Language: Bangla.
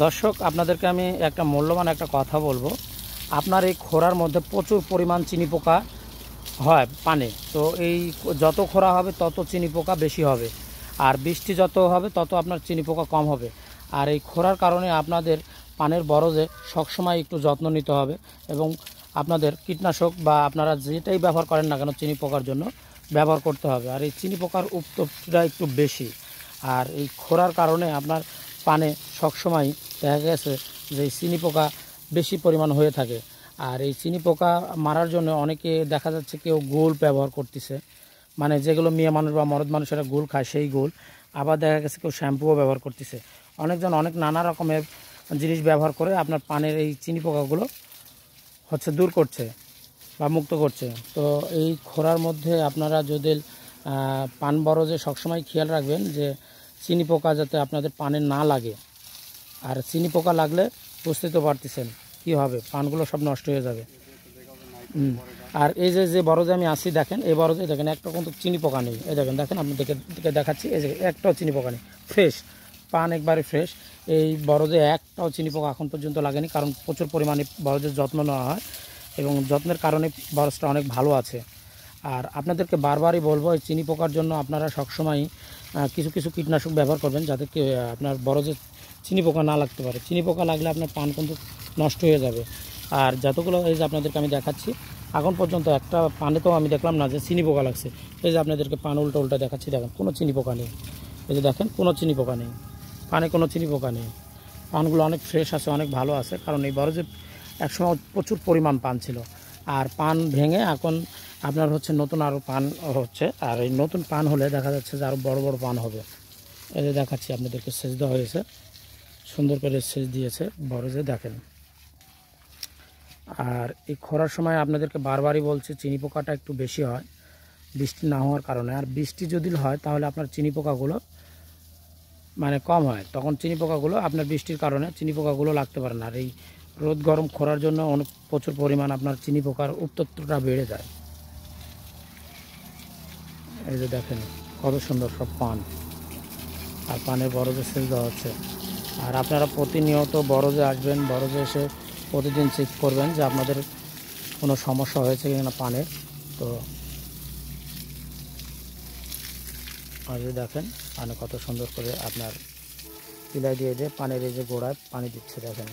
দর্শক, আপনাদেরকে আমি একটা মূল্যবান একটা কথা বলবো। আপনার এই খরার মধ্যে প্রচুর পরিমাণ চিনি পোকা হয় পানে। তো এই যত খরা হবে তত চিনি পোকা বেশি হবে, আর বৃষ্টি যত হবে তত আপনার চিনি পোকা কম হবে। আর এই খরার কারণে আপনাদের পানের বরজে সবসময় একটু যত্ন নিতে হবে, এবং আপনাদের কীটনাশক বা আপনারা যেটাই ব্যবহার করেন না কেন চিনি পোকার জন্য ব্যবহার করতে হবে। আর এই চিনি পোকার উত্তপ্তিটা একটু বেশি, আর এই খরার কারণে আপনার পানে সবসময় দেখা গেছে যে চিনি পোকা বেশি পরিমাণ হয়ে থাকে। আর এই চিনি পোকা মারার জন্য অনেকে দেখা যাচ্ছে কেউ গোল ব্যবহার করতেছে, মানে যেগুলো মেয়ে মানুষ বা মরদ মানুষেরা গোল খায় সেই গোল। আবার দেখা গেছে কেউ শ্যাম্পুও ব্যবহার করতেছে। অনেকজন অনেক নানা রকমের জিনিস ব্যবহার করে আপনার পানের এই চিনি পোকাগুলো দূর করছে বা মুক্ত করছে। তো এই খরার মধ্যে আপনারা যদি পান বরজে সবসময় খেয়াল রাখবেন যে চিনি পোকা যাতে আপনাদের পানে না লাগে। আর চিনি পোকা লাগলে বুঝতে তো পারতেছেন কী হবে, পানগুলো সব নষ্ট হয়ে যাবে। আর এই যে বরজে আমি আসি, দেখেন এই বরজে দেখেন একটা কিন্তু চিনি পোকা নেই। এই দেখেন আমি দেখে দেখাচ্ছি, এই যে একটাও চিনি পোকা নেই, ফ্রেশ পান, একবারে ফ্রেশ। এই বরজে একটাও চিনি পোকা এখন পর্যন্ত লাগেনি, কারণ প্রচুর পরিমাণে বরজের যত্ন নেওয়া হয় এবং যত্নের কারণে বরজটা অনেক ভালো আছে। আর আপনাদেরকে বারবারই বলবো, এই চিনি পোকার জন্য আপনারা সবসময় কিছু কিছু কীটনাশক ব্যবহার করবেন, যাতে আপনার বরজে চিনি পোকা না লাগতে পারে। চিনি পোকা লাগলে আপনার পান কিন্তু নষ্ট হয়ে যাবে। আর যতগুলো এই যে আপনাদেরকে আমি দেখাচ্ছি, এখন পর্যন্ত একটা পানে তো আমি দেখলাম না যে চিনি পোকা লাগছে। এই যে আপনাদেরকে পান উল্টো উল্টা দেখাচ্ছি, দেখেন কোনো চিনি পোকা নেই। এই যে দেখেন কোনো চিনি পোকা নেই, পানে কোনো চিনি পোকা নেই। পানগুলো অনেক ফ্রেশ আছে, অনেক ভালো আছে, কারণ এই বরজে একসময় প্রচুর পরিমাণ পান ছিল। আর পান ভেঙে এখন আপনার নতুন আরও পান হচ্ছে। আর এই নতুন পান হলে দেখা যাচ্ছে যে আরও বড় বড় পান হবে। এই যে দেখাচ্ছি আপনাদেরকে, সেচ দেওয়া হয়েছে, সুন্দর করে সেচ দিয়েছে বরজে, দেখেন। আর এই খরার সময় আপনাদেরকে বারবারই বলছি, চিনি পোকাটা একটু বেশি হয় বৃষ্টি না হওয়ার কারণে। আর বৃষ্টি যদি হয় তাহলে আপনার চিনি পোকাগুলো মানে কম হয়, তখন চিনি পোকাগুলো আপনার বৃষ্টির কারণে চিনি পোকাগুলো লাগতে পারে না। আর এই রোদ গরম খরার জন্য অনেক প্রচুর পরিমাণ আপনার চিনি পোকার উত্তপ্তটা বেড়ে যায়। এই যে দেখেন কত সুন্দর সব পান, আর পানের বরজে সেচ দেওয়া হচ্ছে। আর আপনারা প্রতিনিয়ত বরজে আসবেন, বরজে এসে প্রতিদিন চেক করবেন যে আপনাদের কোনো সমস্যা হয়েছে কিনা পানের। তো আর দেখেন পানে কত সুন্দর করে আপনার পিলাই দিয়ে পানের এই যে গোড়ায় পানি দিচ্ছে, দেখেন।